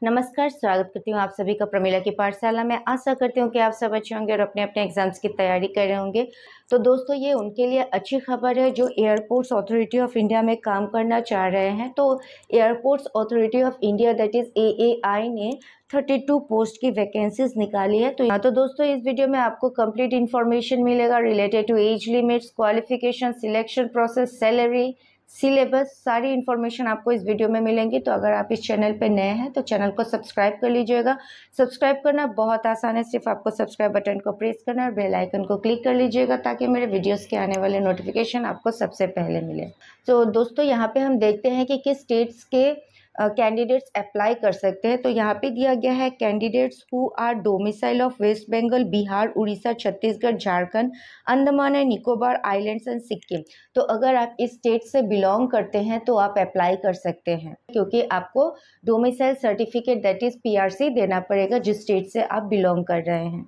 नमस्कार, स्वागत करती हूँ आप सभी का प्रमिला की पाठशाला में। आशा करती हूँ कि आप सब अच्छे होंगे और अपने अपने एग्जाम्स की तैयारी कर रहे होंगे। तो दोस्तों, ये उनके लिए अच्छी खबर है जो एयरपोर्ट्स अथॉरिटी ऑफ इंडिया में काम करना चाह रहे हैं। तो airports authority of India that is AAI ने 32 पोस्ट की वैकेंसीज निकाली है। तो दोस्तों, इस वीडियो में आपको कंप्लीट इन्फॉर्मेशन मिलेगा related to age limits, qualification, selection process, salary, syllabus, सारी इन्फॉर्मेशन आपको इस वीडियो में मिलेंगी। तो अगर आप इस चैनल पे नए हैं तो चैनल को सब्सक्राइब कर लीजिएगा। सब्सक्राइब करना बहुत आसान है, सिर्फ आपको सब्सक्राइब बटन को प्रेस करना है और बेल आइकन को क्लिक कर लीजिएगा ताकि मेरे वीडियोस के आने वाले नोटिफिकेशन आपको सबसे पहले मिले। तो दोस्तों, यहाँ पे हम देखते हैं कि किस स्टेट्स के कैंडिडेट्स अप्लाई कर सकते हैं। तो यहाँ पे दिया गया है candidates who are domicile of West Bengal, Bihar, Orissa, Chhattisgarh, Jharkhand, Andaman and Nicobar islands and Sikkim. तो अगर आप इस स्टेट से बिलोंग करते हैं तो आप अप्लाई कर सकते हैं, क्योंकि आपको domicile certificate that is PRC देना पड़ेगा जिस स्टेट से आप बिलोंग कर रहे हैं।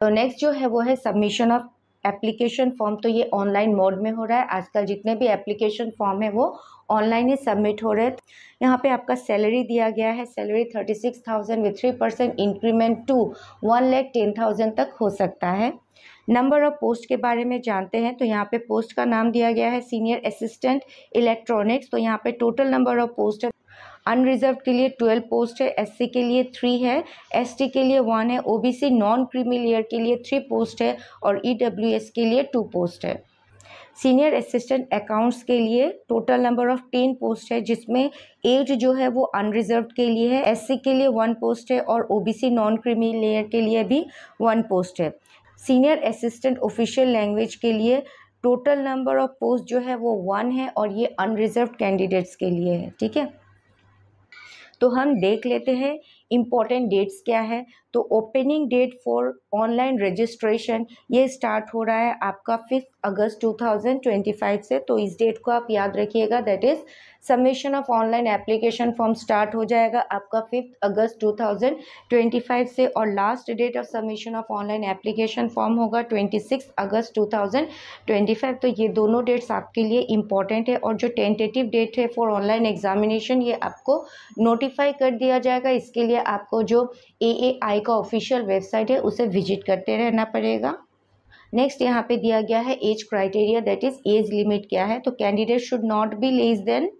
तो नेक्स्ट जो है वो है सबमिशन ऑफ एप्लीकेशन फॉर्म। तो ये ऑनलाइन मोड में हो रहा है। आजकल जितने भी एप्लीकेशन फॉर्म है वो ऑनलाइन ही सबमिट हो रहे हैं। यहाँ पे आपका सैलरी दिया गया है, सैलरी 36,000 विथ 3% इंक्रीमेंट टू 1,10,000 तक हो सकता है। नंबर ऑफ पोस्ट के बारे में जानते हैं। तो यहाँ पे पोस्ट का नाम दिया गया है सीनियर असिस्टेंट इलेक्ट्रॉनिक्स। तो यहाँ पे टोटल नंबर ऑफ पोस्ट है। अनरिजर्व के लिए 12 पोस्ट है, SC के लिए 3 है, ST के लिए 1 है, OBC नॉन क्रीमी लेयर के लिए 3 पोस्ट है और EWS के लिए 2 पोस्ट है। सीनियर असिस्टेंट अकाउंट्स के लिए टोटल नंबर ऑफ 10 पोस्ट है, जिसमें एज जो है वो अनरिजर्व के लिए है, SC के लिए 1 पोस्ट है और OBC नॉन क्रीमी लेयर के लिए भी 1 पोस्ट है। सीनियर असिस्टेंट ऑफिशियल लैंग्वेज के लिए टोटल नंबर ऑफ पोस्ट जो है वो 1 है और ये अनरिजर्व कैंडिडेट्स के लिए है। ठीक है, तो हम देख लेते हैं इम्पॉर्टेंट डेट्स क्या है। तो opening date for online registration ये स्टार्ट हो रहा है आपका 5 अगस्त 2025 से। तो इस डेट को आप याद रखिएगा, that is submission of online application form start हो जाएगा आपका 5 अगस्त 2025 से और last date of submission of online application form होगा 26 अगस्त 2025। तो ये दोनों डेट्स आपके लिए इम्पॉर्टेंट है और जो टेंटेटिव डेट है फॉर ऑनलाइन एग्जामिनेशन ये आपको नोटिफाई कर दिया जाएगा। इसके लिए आपको जो AAI का ऑफिशियल वेबसाइट है उसे विजिट करते रहना पड़ेगा। नेक्स्ट यहाँ पे दिया गया है age criteria that is age limit क्या है। तो candidate should not be less than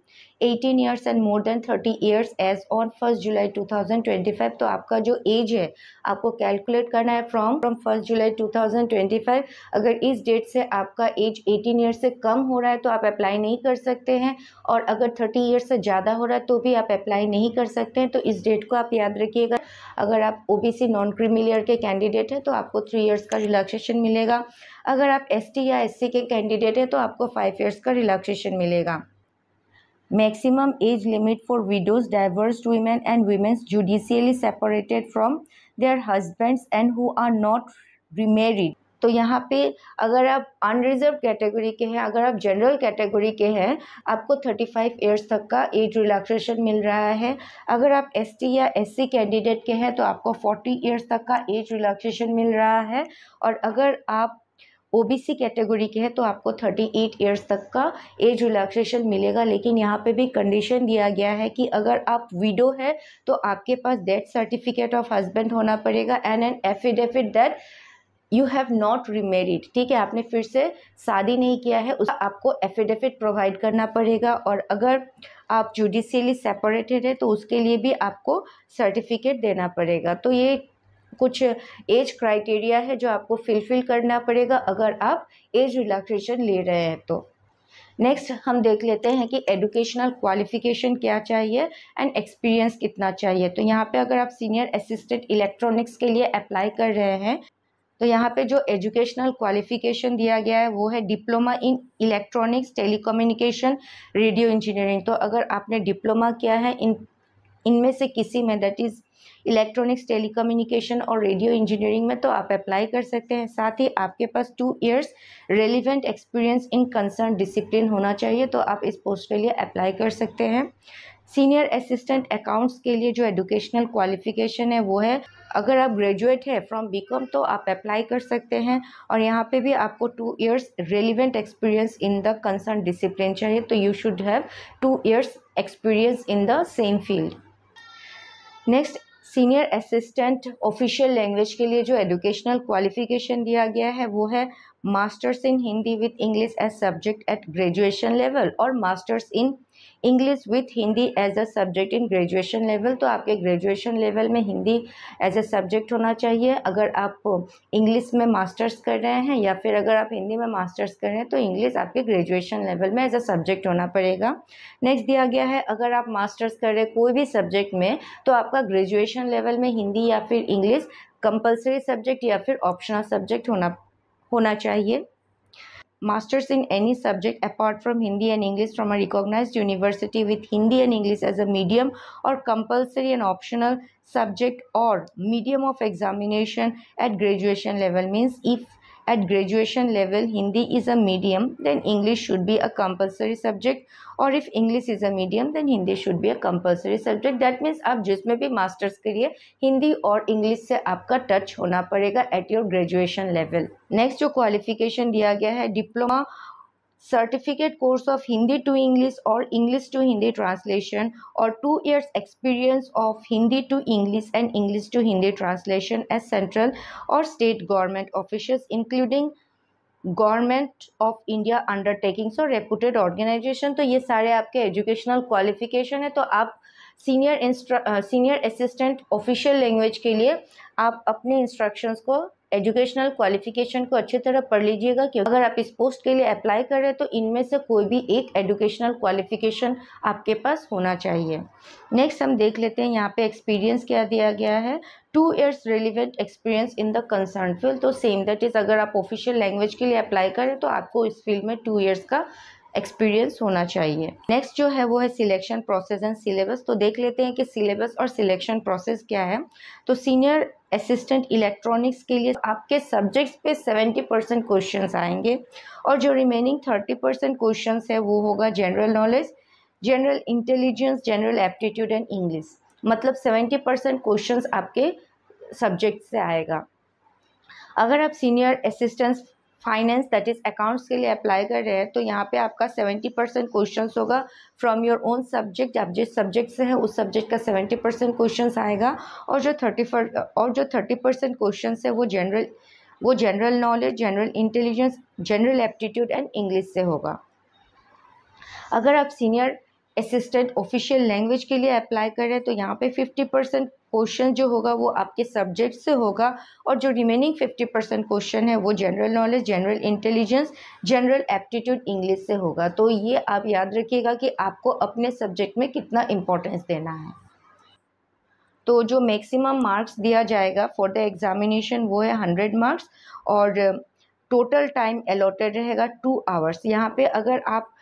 18 years and more than 30 years age on 1 जुलाई 2025। तो आपका जो एज है आपको कैलकुलेट करना है फ्रॉम 1 जुलाई 2025। अगर इस डेट से आपका एज 18 ईयर्स से कम हो रहा है तो आप अप्लाई नहीं कर सकते हैं, और अगर 30 ईयर्स से ज़्यादा हो रहा है तो भी आप अप्लाई नहीं कर सकते हैं। तो इस डेट को आप याद रखिएगा। अगर आप OBC नॉन क्रीमी लेयर के कैंडिडेट हैं तो आपको 3 ईयर्स का रिलैक्सेशन मिलेगा। अगर आप ST या SC के कैंडिडेट हैं तो आपको 5 ईयर्स का रिलैक्सेशन मिलेगा। Maximum age limit for widows, divorced women and women judicially separated from their husbands and who are not remarried। तो यहाँ पे अगर आप अनरिजर्व कैटेगरी के हैं, अगर आप जनरल कैटेगरी के हैं, आपको 35 ईयर्स तक का एज रिलैक्सेशन मिल रहा है। अगर आप ST या SC कैंडिडेट के हैं तो आपको 40 ईयर्स तक का एज रिलैक्सेशन मिल रहा है, और अगर आप OBC कैटेगरी के हैं तो आपको 38 ईयर्स तक का एज रिलैक्सेशन मिलेगा। लेकिन यहाँ पे भी कंडीशन दिया गया है कि अगर आप विडो है तो आपके पास डेथ सर्टिफिकेट ऑफ हस्बैंड होना पड़ेगा and an affidavit that you have not remarried. ठीक है, आपने फिर से शादी नहीं किया है, उस आपको एफिडेविट प्रोवाइड करना पड़ेगा। और अगर आप जुडिशियली सेपरेटेड है तो उसके लिए भी आपको सर्टिफिकेट देना पड़ेगा। तो ये कुछ एज क्राइटेरिया है जो आपको फिलफिल करना पड़ेगा अगर आप एज रिलैक्सेशन ले रहे हैं तो। नेक्स्ट हम देख लेते हैं कि एजुकेशनल क्वालिफिकेशन क्या चाहिए एंड एक्सपीरियंस कितना चाहिए। तो यहाँ पे अगर आप सीनियर असिस्टेंट इलेक्ट्रॉनिक्स के लिए अप्लाई कर रहे हैं तो यहाँ पे जो एजुकेशनल क्वालिफिकेशन दिया गया है वो है diploma in electronics, telecommunication, radio engineering. तो अगर आपने डिप्लोमा किया है इनमें से किसी में, दैट इज़ इलेक्ट्रॉनिक्स, टेलीकम्युनिकेशन और रेडियो इंजीनियरिंग में, तो आप अप्लाई कर सकते हैं। साथ ही आपके पास 2 years relevant experience in concern discipline होना चाहिए, तो आप इस पोस्ट के लिए अप्लाई कर सकते हैं। सीनियर असिस्टेंट अकाउंट्स के लिए जो एजुकेशनल क्वालिफिकेशन है वो है, अगर आप ग्रेजुएट है फ्रॉम BCom तो आप अप्लाई कर सकते हैं, और यहाँ पे भी आपको 2 years relevant experience in the concern discipline चाहिए। तो you should have 2 years experience in the same field. Next, senior assistant official language के लिए जो एजुकेशनल क्वालिफिकेशन दिया गया है वो है masters in Hindi with English as subject at graduation level और masters in English with Hindi as a subject in graduation level. तो आपके ग्रेजुएशन लेवल में हिंदी एज अ सब्जेक्ट होना चाहिए अगर आप इंग्लिश में मास्टर्स कर रहे हैं, या फिर अगर आप हिंदी में मास्टर्स कर रहे हैं तो इंग्लिश आपके ग्रेजुएशन लेवल में एज अ सब्जेक्ट होना पड़ेगा। नेक्स्ट दिया गया है, अगर आप मास्टर्स कर रहे हैं कोई भी सब्जेक्ट में तो आपका ग्रेजुएशन लेवल में हिंदी या फिर इंग्लिश कंपलसरी सब्जेक्ट या फिर ऑप्शनल सब्जेक्ट होना चाहिए। Masters in any subject apart from Hindi and English from a recognized university with Hindi and English as a medium or compulsory and optional subject or medium of examination at graduation level means if at graduation level Hindi is a medium then English should be a compulsory subject, or if English is a medium then Hindi should be a compulsory subject. That means आप जिसमें भी masters करिए हिंदी और English से आपका touch होना पड़ेगा at your graduation level. Next जो क्वालिफिकेशन दिया गया है, diploma certificate course of Hindi to English और इंग्लिश टू हिंदी ट्रांसलेशन और 2 years experience of Hindi to English and English to Hindi translation as central और state government officials including government of India undertakings और reputed organisation. तो ये सारे आपके एजुकेशनल क्वालिफिकेशन है। तो आप सीनियर असिस्टेंट ऑफिशियल लैंग्वेज के लिए आप अपने इंस्ट्रक्शंस को, एजुकेशनल क्वालिफिकेशन को अच्छी तरह पढ़ लीजिएगा, क्योंकि अगर आप इस पोस्ट के लिए अप्लाई कर रहे हैं तो इनमें से कोई भी एक एजुकेशनल क्वालिफिकेशन आपके पास होना चाहिए। नेक्स्ट हम देख लेते हैं यहाँ पे एक्सपीरियंस क्या दिया गया है। 2 years relevant experience in the concern field. तो सेम दैट इज अगर आप ऑफिशियल लैंग्वेज के लिए अप्लाई करें तो आपको इस फील्ड में 2 years का एक्सपीरियंस होना चाहिए। नेक्स्ट जो है वो है सिलेक्शन प्रोसेस एंड सिलेबस। तो देख लेते हैं कि सिलेबस और सिलेक्शन प्रोसेस क्या है। तो सीनियर असिस्टेंट इलेक्ट्रॉनिक्स के लिए आपके सब्जेक्ट्स पे 70% क्वेश्चंस आएंगे और जो रिमेनिंग 30% क्वेश्चंस है वो होगा general knowledge, general intelligence, general aptitude and English. मतलब 70% क्वेश्चंस आपके सब्जेक्ट से आएगा। अगर आप senior assistant finance that is accounts के लिए अप्लाई कर रहे हैं तो यहाँ पे आपका 70% क्वेश्चंस होगा फ्रॉम योर ओन सब्जेक्ट। आप जिस सब्जेक्ट से हैं उस सब्जेक्ट का 70% क्वेश्चंस आएगा और जो 30% क्वेश्चंस है वो general knowledge, general intelligence, general aptitude and English से होगा। अगर आप सीनियर असिस्टेंट ऑफिशियल लैंग्वेज के लिए अप्लाई कर रहे हैं तो यहाँ पे 50% क्वेश्चन जो होगा वो आपके सब्जेक्ट से होगा और जो रिमेनिंग 50% क्वेश्चन है वो general knowledge, general intelligence, general aptitude, English से होगा। तो ये आप याद रखिएगा कि आपको अपने सब्जेक्ट में कितना इम्पोर्टेंस देना है। तो जो मैक्सिमम मार्क्स दिया जाएगा फॉर द एग्जामिनेशन वो है 100 मार्क्स और टोटल टाइम अलॉटेड रहेगा 2 hours। यहाँ पे अगर आप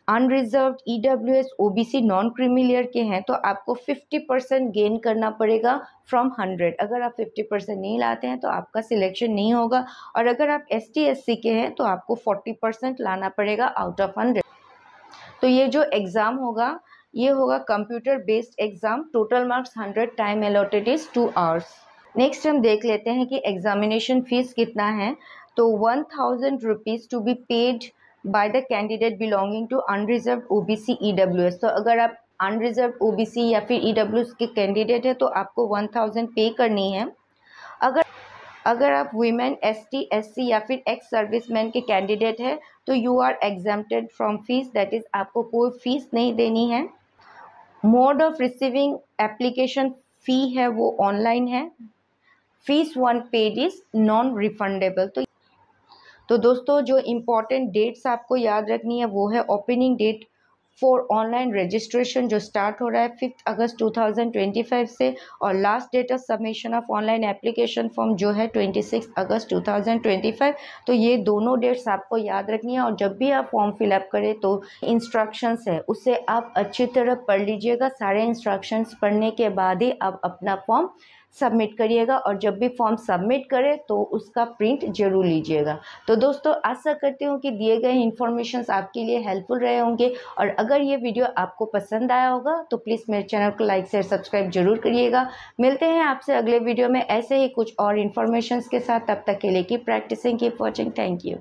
unreserved, EWS, OBC, non creamy के हैं तो आपको 50% गेन करना पड़ेगा फ्रॉम 100। अगर आप 50% नहीं लाते हैं तो आपका सिलेक्शन नहीं होगा और अगर आप ST SC के हैं तो आपको 40% लाना पड़ेगा आउट ऑफ 100। तो ये जो एग्ज़ाम होगा ये होगा computer based exam. Total marks 100, time allotted is 2 hours। Next हम देख लेते हैं कि एग्जामिनेशन फीस कितना है। तो 1000 rupees to be paid by the candidate belonging to unreserved OBC EWS। तो अगर आप unreserved OBC या फिर EWS के कैंडिडेट है तो आपको 1000 पे करनी है। अगर आप women, ST SC या फिर एक्स सर्विसमैन के कैंडिडेट है तो you are exempted from fees, that is आपको कोई फीस नहीं देनी है। Mode of receiving application fee है वो ऑनलाइन है। Fees 1 paid is non refundable. तो दोस्तों जो इम्पॉर्टेंट डेट्स आपको याद रखनी है वो है opening date for online registration जो स्टार्ट हो रहा है 5 अगस्त 2025 से और last date of submission of online application form जो है 26 अगस्त 2025। तो ये दोनों डेट्स आपको याद रखनी है और जब भी आप फॉर्म फिलअप करें तो इंस्ट्रक्शंस है उसे आप अच्छी तरह पढ़ लीजिएगा। सारे इंस्ट्रक्शंस पढ़ने के बाद ही आप अपना फॉर्म सबमिट करिएगा और जब भी फॉर्म सबमिट करें तो उसका प्रिंट जरूर लीजिएगा। तो दोस्तों आशा करती हूँ कि दिए गए इन्फॉर्मेशंस आपके लिए हेल्पफुल रहे होंगे और अगर ये वीडियो आपको पसंद आया होगा तो प्लीज़ मेरे चैनल को लाइक शेयर सब्सक्राइब जरूर करिएगा। मिलते हैं आपसे अगले वीडियो में ऐसे ही कुछ और इन्फॉर्मेशंस के साथ। तब तक के लिए keep practising, keep watching. Thank you.